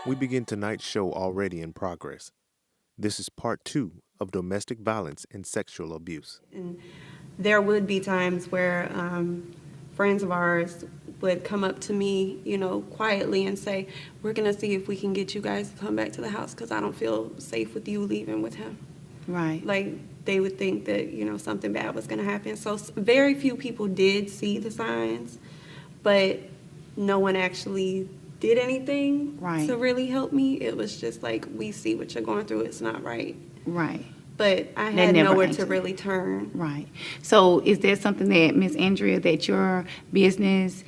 We begin tonight's show already in progress. This is part two of domestic violence and sexual abuse. And there would be times where friends of ours would come up to me, quietly and say, "We're going to see if we can get you guys to come back to the house because I don't feel safe with you leaving with him." Right. Like they would think that, something bad was going to happen. So very few people did see the signs, but no one actually did anything Right. to really help me. It was just like, we see what you're going through. It's not right. Right. But I They had never nowhere to actually- really turn. Right. So is there something that, Miss Andrea, that your business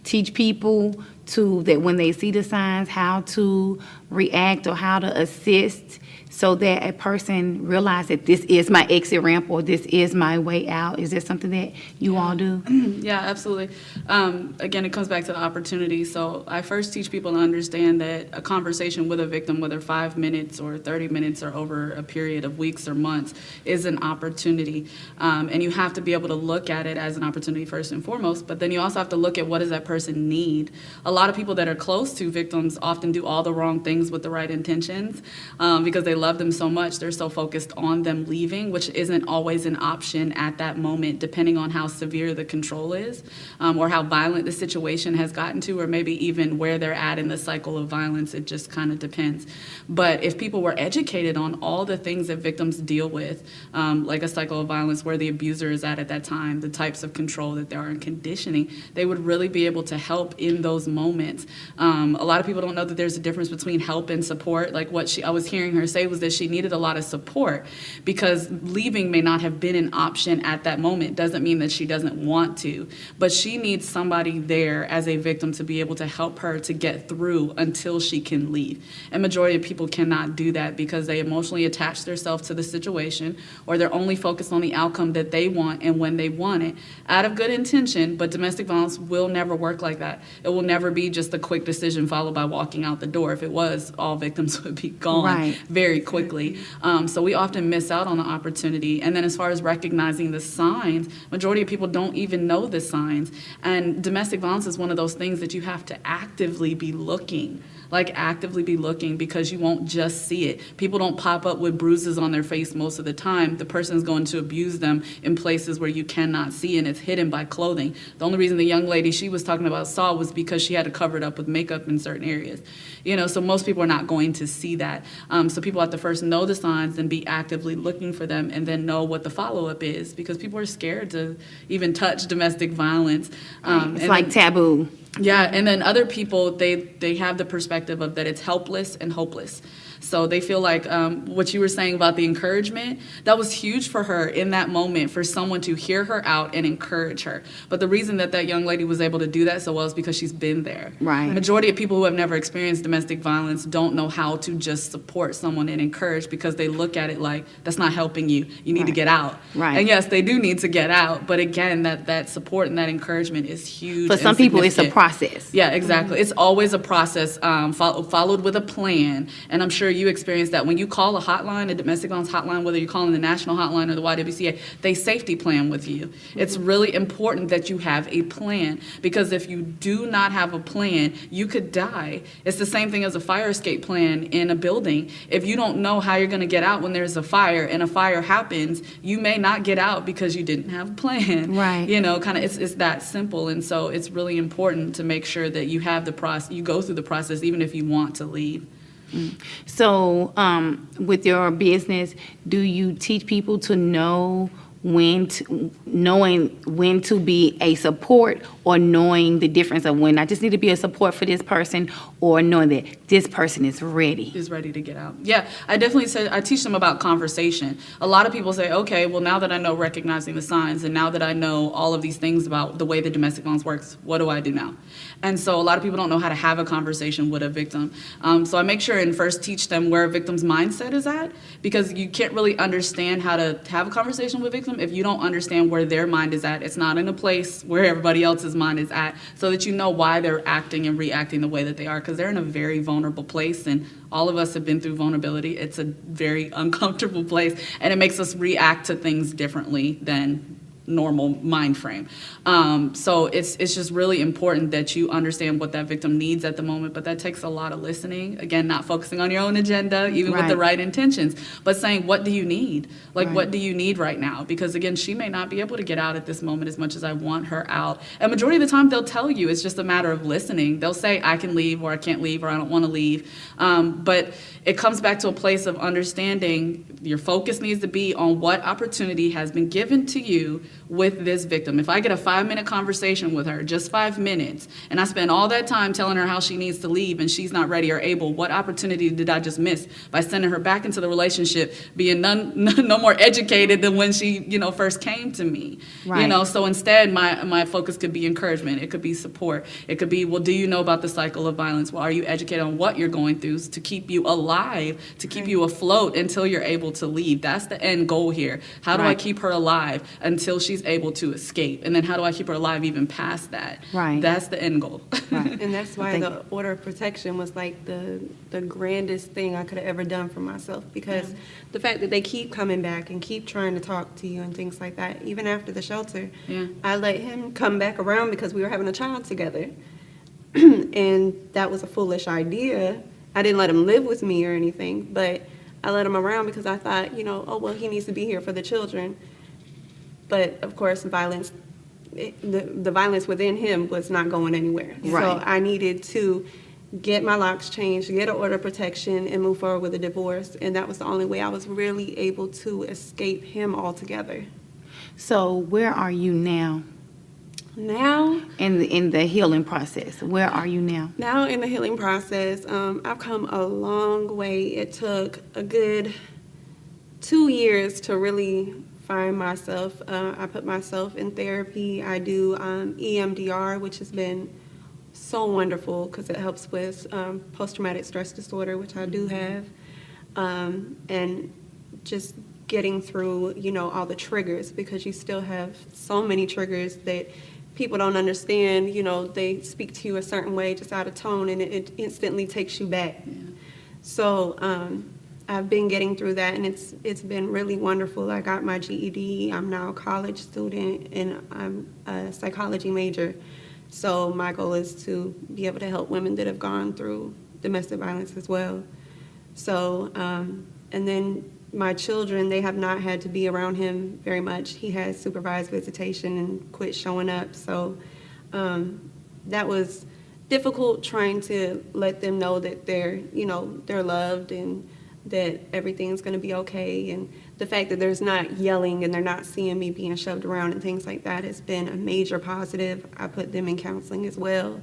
teach people to, that when they see the signs, how to react or how to assist so that a person realize that this is my exit ramp or this is my way out? Is there something that you all do? Yeah, absolutely. Again, it comes back to the opportunity. So I first teach people to understand that a conversation with a victim, whether 5 minutes or 30 minutes or over a period of weeks or months, is an opportunity. And you have to be able to look at it as an opportunity first and foremost, but then you also have to look at what does that person need. A lot of people that are close to victims often do all the wrong things with the right intentions because they love them so much. They're so focused on them leaving, which isn't always an option at that moment, depending on how severe the control is or how violent the situation has gotten to, or maybe even where they're at in the cycle of violence. It just kind of depends. But if people were educated on all the things that victims deal with, like a cycle of violence, where the abuser is at that time, the types of control that there are in conditioning, they would really be able to help in those moments. A lot of people don't know that there's a difference between help and support. Like what I was hearing her say was that she needed a lot of support because leaving may not have been an option at that moment. Doesn't mean that she doesn't want to, but she needs somebody there as a victim to be able to help her to get through until she can leave. And majority of people cannot do that because they emotionally attach themselves to the situation, or they're only focused on the outcome that they want and when they want it out of good intention. But domestic violence will never work like that. It will never be just a quick decision followed by walking out the door. If it was, all victims would be gone Right. very quickly. So we often miss out on the opportunity. And then as far as recognizing the signs, majority of people don't even know the signs. And domestic violence is one of those things that you have to actively be looking. Actively be looking, because you won't just see it. People don't pop up with bruises on their face most of the time. The person's going to abuse them in places where you cannot see, and it's hidden by clothing. The only reason the young lady she was talking about saw was because she had to cover it up with makeup in certain areas. So most people are not going to see that. So people have to first know the signs and be actively looking for them, and then know what the follow-up is, because people are scared to even touch domestic violence. It's like taboo. Yeah, and then other people, they have the perspective of that it's helpless and hopeless. So they feel like what you were saying about the encouragement, that was huge for her in that moment, for someone to hear her out and encourage her. But the reason that that young lady was able to do that so well is because she's been there. Right. Majority of people who have never experienced domestic violence don't know how to just support someone and encourage, because they look at it like, that's not helping you. You need to Right. get out. Right. And yes, they do need to get out. But again, that support and that encouragement is huge. For and some people, it's a significant. process. Yeah, exactly. It's always a process followed with a plan. And I'm sure you experience that when you call a hotline, a domestic violence hotline, whether you're calling the national hotline or the YWCA, they safety plan with you. It's really important that you have a plan, because if you do not have a plan, you could die. It's the same thing as a fire escape plan in a building. If you don't know how you're going to get out when there's a fire and a fire happens, you may not get out because you didn't have a plan. Right. Kind of it's that simple. And so it's really important to make sure that you have the process, you go through the process even if you want to leave. So, with your business, do you teach people to know knowing when to be a support, or knowing the difference of when I just need to be a support for this person, or knowing that this person is ready? Is ready to get out. Yeah, I definitely say I teach them about conversation. A lot of people say, okay, well, now that I know recognizing the signs, and now that I know all of these things about the way that domestic violence works, what do I do now? And so a lot of people don't know how to have a conversation with a victim. So I make sure and first teach them where a victim's mindset is at, because you can't really understand how to have a conversation with a victim if you don't understand where their mind is at. It's not in a place where everybody else's mind is at, so that you know why they're acting and reacting the way that they are, because they're in a very vulnerable place, and all of us have been through vulnerability. It's a very uncomfortable place, and it makes us react to things differently than normal mind frame. So it's just really important that you understand what that victim needs at the moment, but that takes a lot of listening. Again, not focusing on your own agenda, even with the right intentions, but saying, what do you need? Like, what do you need right now? Because again, she may not be able to get out at this moment as much as I want her out. And majority of the time they'll tell you, it's just a matter of listening. They'll say, I can leave, or I can't leave, or I don't want to leave. But it comes back to a place of understanding your focus needs to be on what opportunity has been given to you with this victim. If I get a 5-minute conversation with her, just 5 minutes, and I spend all that time telling her how she needs to leave and she's not ready or able, what opportunity did I just miss by sending her back into the relationship being no more educated than when she, first came to me? So instead my focus could be encouragement. It could be support. It could be, well, do you know about the cycle of violence? Well, are you educated on what you're going through to keep you alive, to keep you afloat until you're able to leave? That's the end goal here. How do I keep her alive until she's able to escape? And then how do I keep her alive even past that? That's the end goal. And that's why the order of protection was like the grandest thing I could have ever done for myself, because the fact that they keep coming back and keep trying to talk to you and things like that, even after the shelter, I let him come back around because we were having a child together. And that was a foolish idea. I didn't let him live with me or anything, but I let him around because I thought, oh, well, he needs to be here for the children. But, of course, the violence within him was not going anywhere. So I needed to get my locks changed, get an order of protection, and move forward with a divorce. And that was the only way I was really able to escape him altogether. So where are you now? Now? In the healing process, where are you now? Now in the healing process, I've come a long way. It took a good 2 years to really find myself. I put myself in therapy. I do EMDR, which has been so wonderful because it helps with post-traumatic stress disorder, which I do have, and just getting through, all the triggers, because you still have so many triggers that people don't understand. They speak to you a certain way just out of tone, and it instantly takes you back. So I've been getting through that, and it's been really wonderful. I got my GED. I'm now a college student, and I'm a psychology major. So my goal is to be able to help women that have gone through domestic violence as well. So, and then my children, they have not had to be around him very much. He has supervised visitation and quit showing up. So that was difficult, trying to let them know that they're loved and that everything's going to be okay. And the fact that there's not yelling and they're not seeing me being shoved around and things like that has been a major positive. I put them in counseling as well.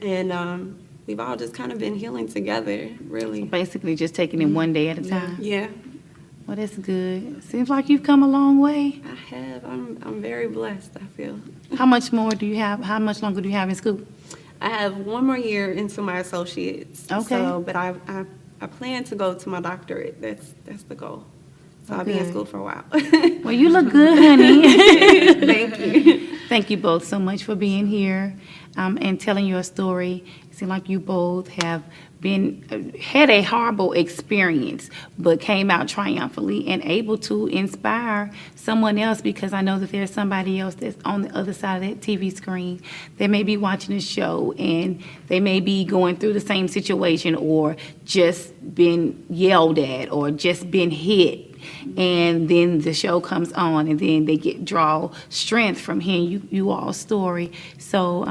And we've all just kind of been healing together, really. So basically just taking it one day at a time. Yeah. Well, that's good. Seems like you've come a long way. I have. I'm very blessed, I feel. How much more do you have? How much longer do you have in school? I have 1 more year into my associates. Okay. So, but I plan to go to my doctorate. That's the goal. So I'll be in school for a while. Well, you look good, honey. Thank you. Thank you both so much for being here and telling your story. It seems like you both have had a horrible experience, but came out triumphantly and able to inspire someone else, because I know that there's somebody else that's on the other side of that TV screen that may be watching the show and they may be going through the same situation, or just been yelled at, or just been hit. And then the show comes on, and then they draw strength from hearing you all's story. So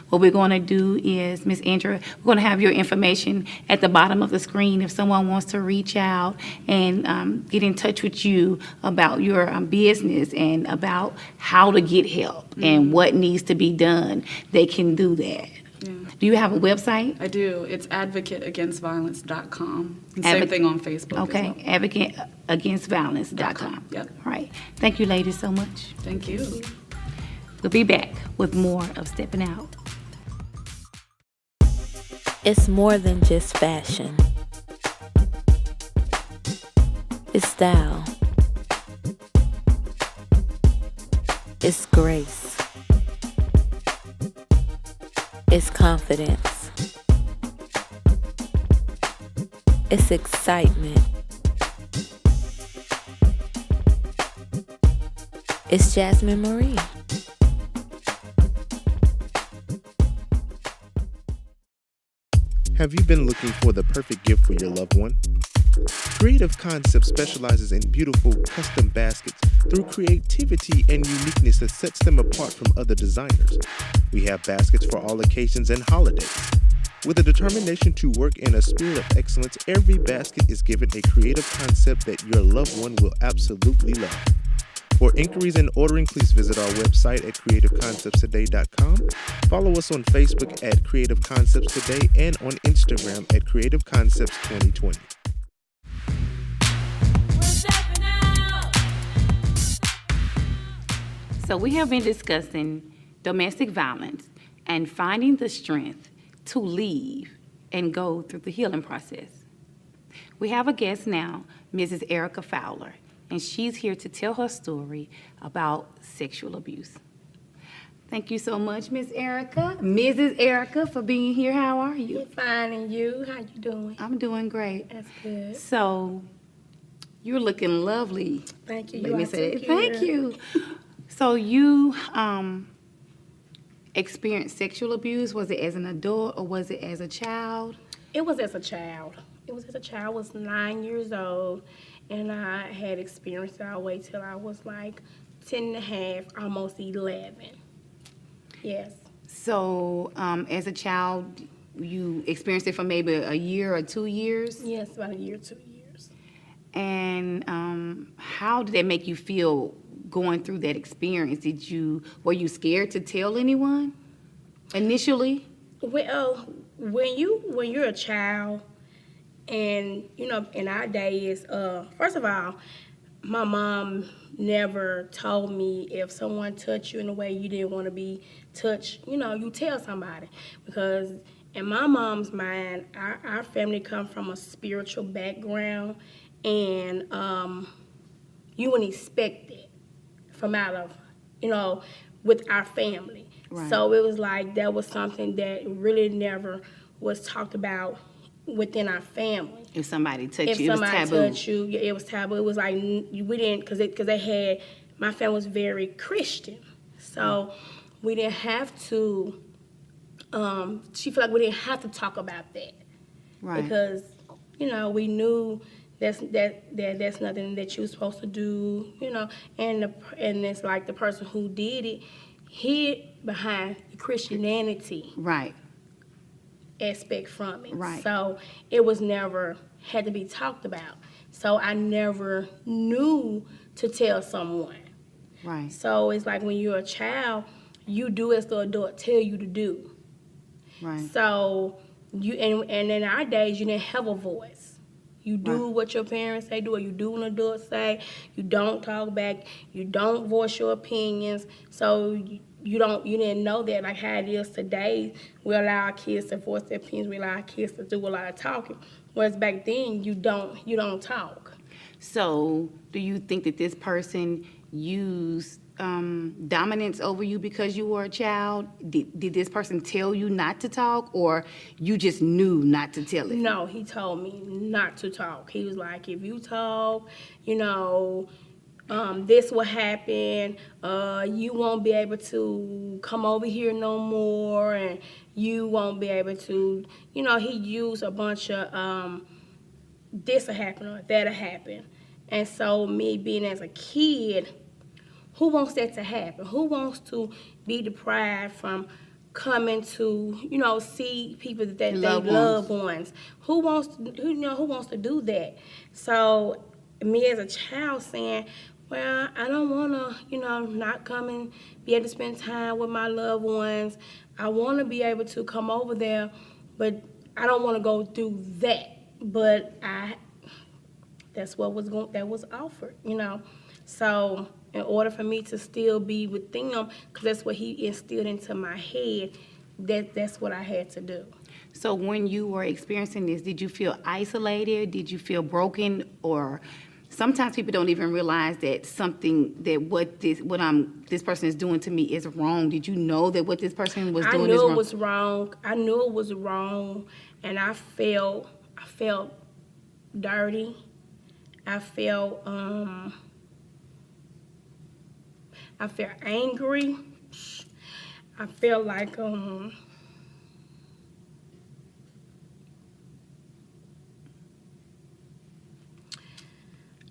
what we're going to do is, Miss Andrea, we're going to have your information at the bottom of the screen if someone wants to reach out and get in touch with you about your business and about how to get help and what needs to be done. They can do that. Yeah. Do you have a website? I do. It's advocateagainstviolence.com. And same thing on Facebook. Okay, as well. advocateagainstviolence.com. Yep. All right. Thank you, ladies, so much. Thank you. We'll be back with more of Steppin' Out. It's more than just fashion. It's style. It's grace. It's confidence. It's excitement. It's Jasmine Marie. Have you been looking for the perfect gift for your loved one? Creative Concepts specializes in beautiful custom baskets through creativity and uniqueness that sets them apart from other designers. We have baskets for all occasions and holidays. With a determination to work in a spirit of excellence, every basket is given a creative concept that your loved one will absolutely love. For inquiries and ordering, please visit our website at creativeconceptstoday.com. Follow us on Facebook at Creative Concepts Today and on Instagram at Creative Concepts 2020. So we have been discussing domestic violence and finding the strength to leave and go through the healing process. We have a guest now, Mrs. Erica Fowler, and she's here to tell her story about sexual abuse. Thank you so much, Miss Erica, Mrs. Erica, for being here. How are you? Fine, and you? How you doing? I'm doing great. That's good. So, you're looking lovely. Thank you. Let You me are say too it. Thank cute. you. So you experienced sexual abuse. Was it as an adult or was it as a child? It was as a child. I was 9 years old, and I had experienced it all the way till I was like 10 and a half, almost 11. Yes. So as a child, you experienced it for maybe a year or 2 years? Yes, about a year, 2 years. And how did that make you feel going through that experience? Were you scared to tell anyone initially? Well, when you're a child, and you know, in our days, first of all, my mom never told me if someone touched you in a way you didn't want to be touched, you know, you tell somebody. Because in my mom's mind, our family come from a spiritual background, and you wouldn't expect it from out of, you know, with our family. Right. So it was like that was something that really never was talked about within our family. If somebody touched If you, it was somebody taboo. touched you, yeah, it was taboo. It was like we didn't, because they had, my family was very Christian, so we didn't have to. She felt like we didn't have to talk about that, Right. because you know we knew that's nothing that you were supposed to do, you know, and it's like the person who did it hid behind the Christianity Right. aspect from it. Right. So it was never had to be talked about. So I never knew to tell someone. Right. So it's like when you're a child, you do as the adult tell you to do. Right. So you and in our days you didn't have a voice. You do Right. what your parents say do, or you do what an adult say. You don't talk back. You don't voice your opinions. So you didn't know that, like how it is today. We allow our kids to voice their opinions. We allow our kids to do a lot of talking. Whereas back then you don't talk. So, do you think that this person used dominance over you because you were a child? Did this person tell you not to talk, or you just knew not to tell it? No, he told me not to talk. He was like, if you talk, you know, this will happen. You won't be able to come over here no more, and you won't be able to, you know, he used a bunch of this will happen or that'll happen. And so me being as a kid, who wants that to happen? Who wants to be deprived from coming to, you know, see people that they loved ones? Who wants to do that? So me as a child saying, well, I don't want to, you know, not come and be able to spend time with my loved ones. I want to be able to come over there, but I don't want to go through that. But that's what was offered, you know. So in order for me to still be with them, because that's what he instilled into my head, that's what I had to do. So when you were experiencing this, did you feel isolated? Did you feel broken? Or sometimes people don't even realize that what this person is doing to me is wrong. Did you know that what this person was doing is wrong? I knew it was wrong. I knew it was wrong, and I felt dirty. I felt I felt angry. I felt like I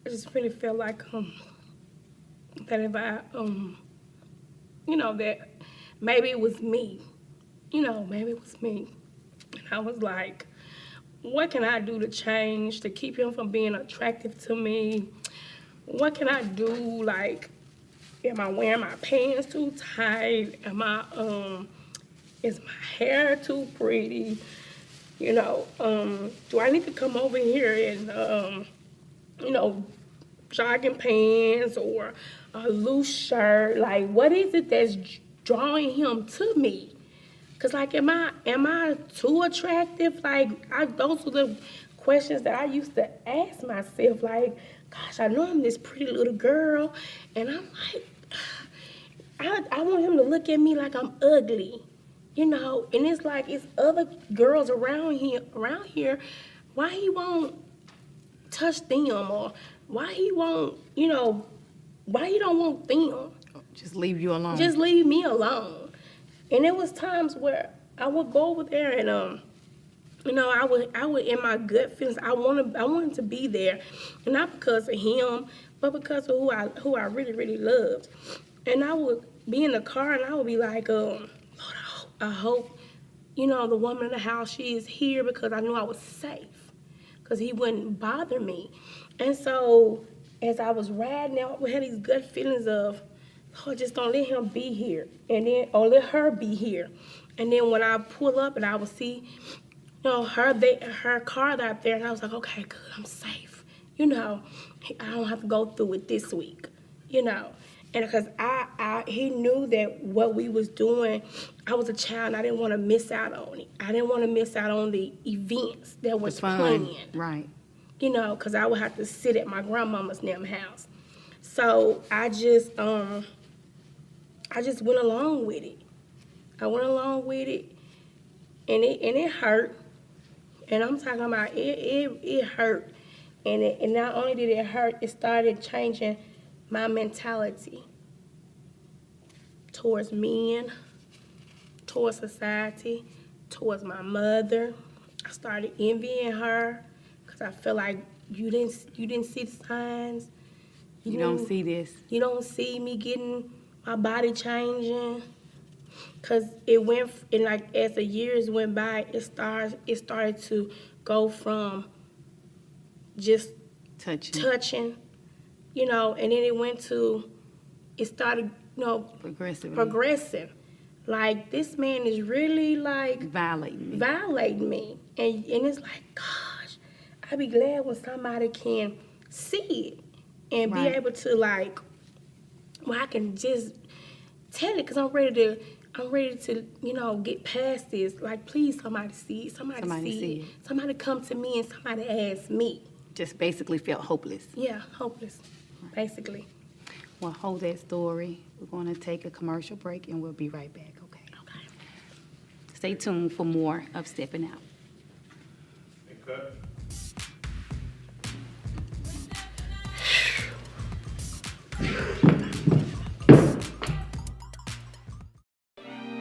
just really felt like that if I that maybe it was me. Maybe it was me. And I was like, what can I do to change, to keep him from being attractive to me? What can I do? Like, am I wearing my pants too tight? Is my hair too pretty? Do I need to come over here and, jogging pants or a loose shirt? Like, what is it that's drawing him to me? Cause like, am I too attractive? Like, those were the questions that I used to ask myself. Like, gosh, I know I'm this pretty little girl, and I'm like, I want him to look at me like I'm ugly, And it's like it's other girls around here. Why he won't touch them, or why he won't, why he don't want them? Just leave you alone. Just leave me alone. And there was times where I would go over there and I would in my gut feelings, I wanted to be there, and not because of him, but because of who I really, really loved. And I would be in the car and I would be like, Lord, I hope, the woman in the house, she is here, because I knew I was safe, because he wouldn't bother me. And so as I was riding out, we had these gut feelings of, Lord, just don't let him be here, or let her be here. And then when I pull up and I would see, her car out there, and I was like, okay, good, I'm safe. I don't have to go through it this week, And because he knew that what we was doing, I was a child, and I didn't want to miss out on it. I didn't want to miss out on the events that was planned. Right. Because I would have to sit at my grandmama's damn house. So I just went along with it. I went along with it, and it hurt. And I'm talking about it hurt. And not only did it hurt, it started changing my mentality towards men, towards society, towards my mother. I started envying her because I felt like you didn't see the signs. You don't see this. You don't see me getting my body changing. Because it went, and like as the years went by, it started to go from just touching, and then it started, progressing. Like, this man is really like violating me. And it's like, gosh, I'd be glad when somebody can see it and be able to, like, I can just tell it, because I'm ready to, get past this. Like, please, somebody see it. Somebody see it. Somebody come to me and somebody ask me. Just basically felt hopeless. Yeah, hopeless, basically. Well, hold that story. We're going to take a commercial break, and we'll be right back, okay? Okay. Stay tuned for more of Steppin' Out. Cut.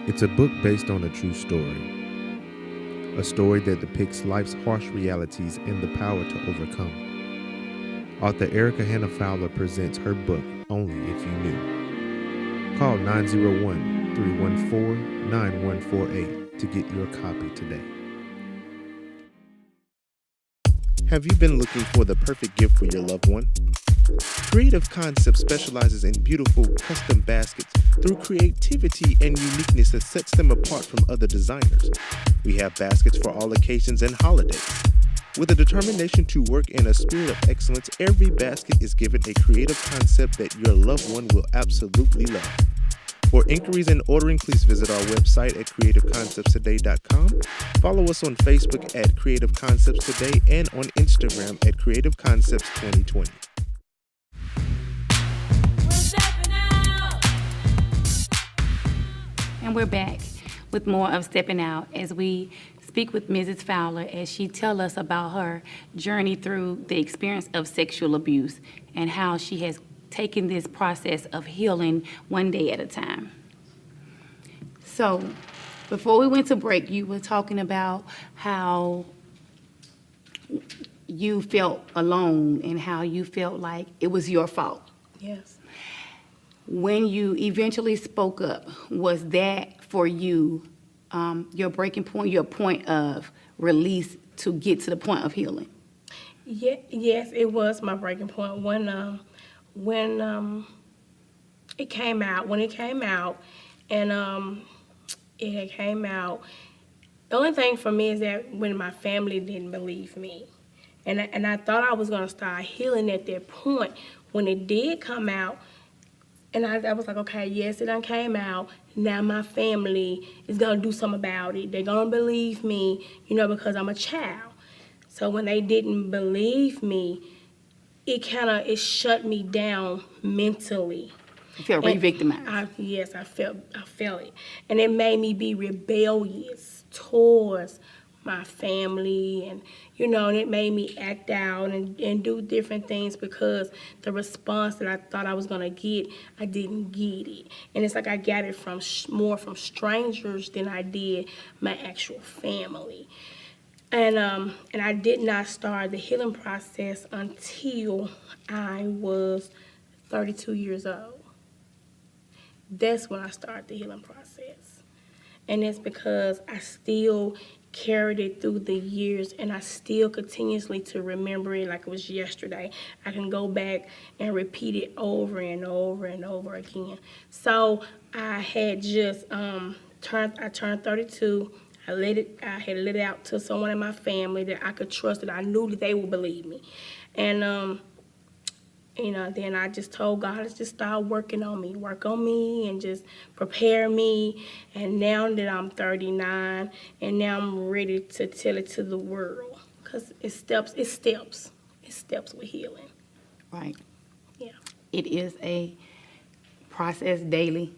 It's a book based on a true story. A story that depicts life's harsh realities and the power to overcome. Author Erica Hannah Fowler presents her book, Only If You Knew. Call 901-314-9148 to get your copy today. Have you been looking for the perfect gift for your loved one? Creative Concepts specializes in beautiful custom baskets through creativity and uniqueness that sets them apart from other designers. We have baskets for all occasions and holidays. With a determination to work in a spirit of excellence, every basket is given a creative concept that your loved one will absolutely love. For inquiries and ordering, please visit our website at creativeconceptstoday.com. Follow us on Facebook at Creative Concepts Today and on Instagram at Creative Concepts 2020. And we're back with more of Steppin' Out as we speak with Mrs. Fowler as she tells us about her journey through the experience of sexual abuse and how she has taking this process of healing one day at a time. So, before we went to break, you were talking about how you felt alone and how you felt like it was your fault. Yes. When you eventually spoke up, was that for you your breaking point, your point of release to get to the point of healing? Yeah, yes, it was my breaking point when it came out. When it came out, and it had came out. The only thing for me is that when my family didn't believe me, and I thought I was gonna start healing at that point. When it did come out, and I was like, okay, yes, it done came out. Now my family is gonna do something about it. They're gonna believe me, because I'm a child. So when they didn't believe me, it shut me down mentally. You felt re-victimized. I felt it. And it made me be rebellious towards my family, and and it made me act out and do different things because the response that I thought I was gonna get, I didn't get it. And it's like I got it from more from strangers than I did my actual family. And I did not start the healing process until I was 32 years old. That's when I started the healing process. And it's because I still carried it through the years, and I still continuously to remember it like it was yesterday. I can go back and repeat it over and over and over again. So I had just turned 32. I had let it out to someone in my family that I could trust, that I knew that they would believe me. And then I just told God to just start work on me and just prepare me. And now that I'm 39, and now I'm ready to tell it to the world, because it's steps with healing. Right. Yeah. It is a process daily.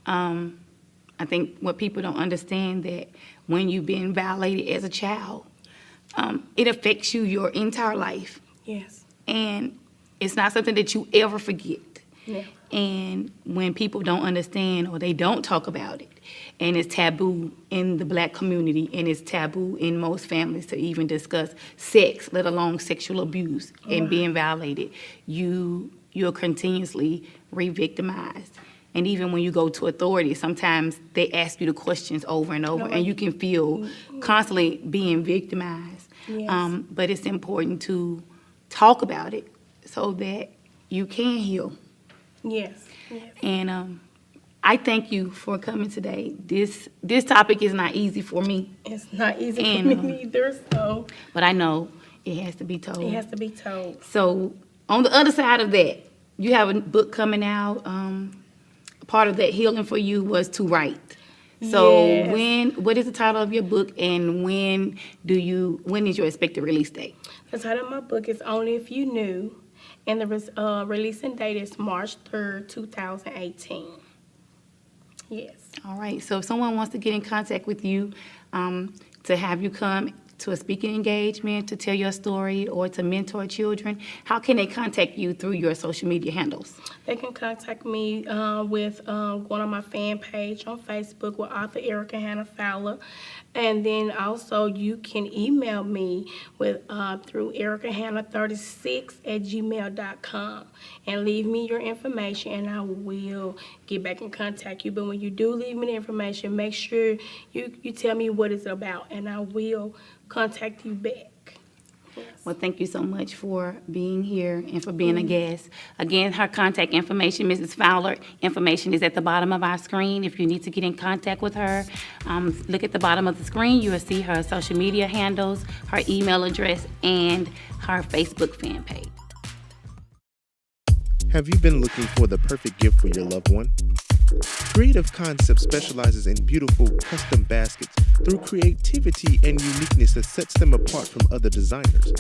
I think what people don't understand that when you've been violated as a child, it affects you your entire life. Yes. And it's not something that you ever forget. Yeah. And when people don't understand or they don't talk about it, and it's taboo in the Black community, and it's taboo in most families to even discuss sex, let alone sexual abuse and being violated, you're continuously re-victimized. And even when you go to authorities, sometimes they ask you the questions over and over, and you can feel constantly being victimized. Yes. But it's important to talk about it so that you can heal. Yes. Yes. And I thank you for coming today. This topic is not easy for me, It's not easy And, for me either, so but I know it has to be told. it has to be told. So on the other side of that, you have a book coming out. Part of that healing for you was to write. So Yes. what is the title of your book, and when is your expected release date? The title of my book is Only If You Knew, and the releasing date is March 3rd, 2018. Yes. All right. So if someone wants to get in contact with you, to have you come to a speaking engagement, to tell your story, or to mentor children, how can they contact you through your social media handles? They can contact me with going on my fan page on Facebook with author Erica Hannah Fowler. And then also you can email me with through ericahannah36@gmail.com and leave me your information, and I will get back and contact you. But when you do leave me the information, make sure you tell me what it's about, and I will contact you back. Yes. Well, thank you so much for being here and for being a guest. Again, her contact information, Mrs. Fowler, information is at the bottom of our screen. If you need to get in contact with her, look at the bottom of the screen. You will see her social media handles, her email address, and her Facebook fan page. Have you been looking for the perfect gift for your loved one? Creative Concept specializes in beautiful custom baskets through creativity and uniqueness that sets them apart from other designers.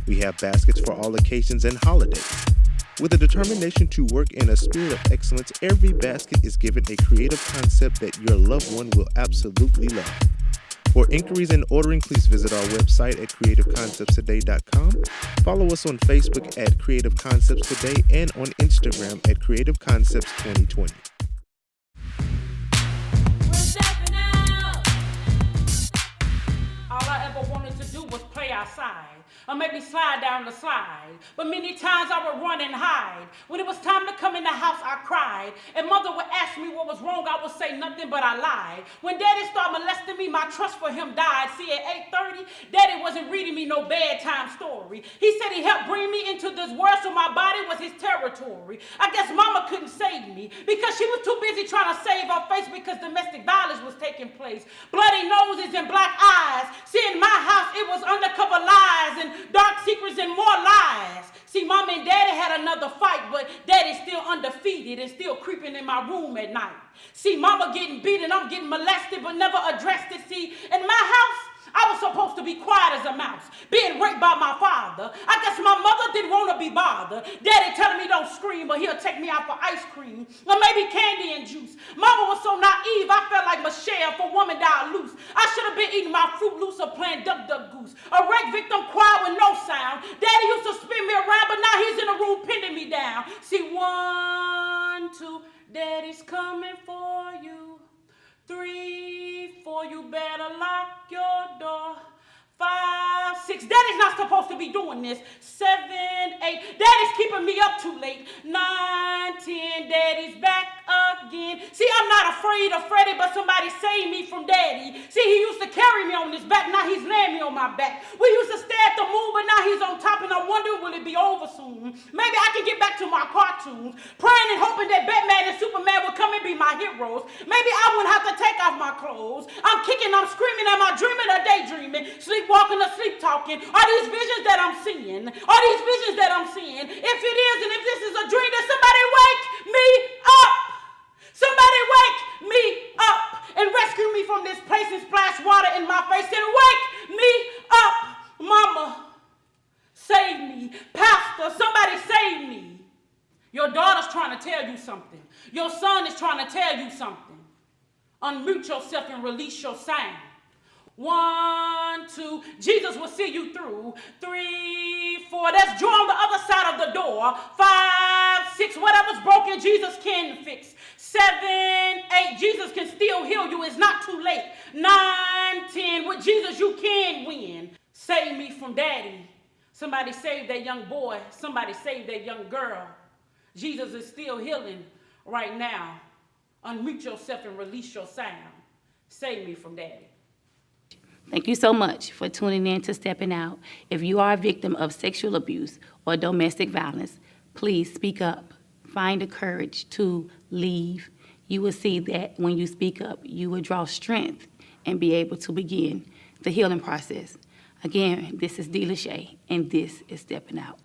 We have baskets for all occasions and holidays. With a determination to work in a spirit of excellence, every basket is given a creative concept that your loved one will absolutely love. For inquiries and ordering, please visit our website at creativeconceptstoday.com. Follow us on Facebook at Creative Concepts Today and on Instagram at Creative Concepts 2020. All I ever wanted to do was play outside, or maybe slide down the slide. But many times I would run and hide. When it was time to come in the house, I cried. And mother would ask me what was wrong, I would say nothing, but I lied. When daddy started molesting me, my trust for him died. See, at 8:30, daddy wasn't reading me no bedtime story. He said he helped bring me into this world, so my body was his territory. I guess mama couldn't save me because she was too busy trying to save her face because domestic violence was taking place. Bloody noses and black eyes. See, in my house, it was undercover lies and dark secrets and more lies. See, mom and daddy had another fight, but daddy's still undefeated and still creeping in my room at night. See, mama getting beaten, I'm getting molested, but never addressed it. See, in my house, I was supposed to be quiet as a mouse, being raped by my father. I guess my mother didn't want to be bothered. Daddy telling me don't scream, but he'll take me out for ice cream, or maybe candy and juice. Mama was so naive, I felt like Michelle for Woman Died Loose. I should have been eating my Fruit Loops or playing Duck Duck Goose. A rape victim quiet with no sound. Daddy used to spin me around, but now he's in the room pinning me down. See, 1, 2, daddy's coming for you. 3, 4, you better lock your door. 5, 6, daddy's not supposed to be doing this. 7, 8, daddy's keeping me up too late. 9, 10, daddy's back again. See, I'm not afraid of Freddie, but somebody saved me from daddy. See, he used to carry me on his back, now he's laying me on my back. We used to stare at the moon, but now he's on top, and I'm wondering, will it be over soon? Maybe I can get back to my cartoons, praying and hoping that Batman and Superman will come and be my heroes. Maybe I wouldn't have to take off my clothes. I'm kicking, I'm screaming, am I dreaming or daydreaming? Sleepwalking or sleep talking? Are these visions that I'm seeing? Are these visions that I'm seeing? If it is, and if this is a dream, then somebody wake me up. Somebody wake me up and rescue me from this place and splash water in my face and wake me up. Mama, save me. Pastor, somebody save me. Your daughter's trying to tell you something. Your son is trying to tell you something. Unmute yourself and release your sound. 1, 2, Jesus will see you through. 3, 4, there's joy on the other side of the door. 5, 6, whatever's broken, Jesus can fix. 7, 8, Jesus can still heal you. It's not too late. 9, 10, with Jesus you can win. Save me from daddy. Somebody save that young boy. Somebody save that young girl. Jesus is still healing right now. Unmute yourself and release your sound. Save me from daddy. Thank you so much for tuning in to Stepping Out. If you are a victim of sexual abuse or domestic violence, please speak up. Find the courage to leave. You will see that when you speak up, you will draw strength and be able to begin the healing process. Again, this is D. Lachey, and this is Stepping Out.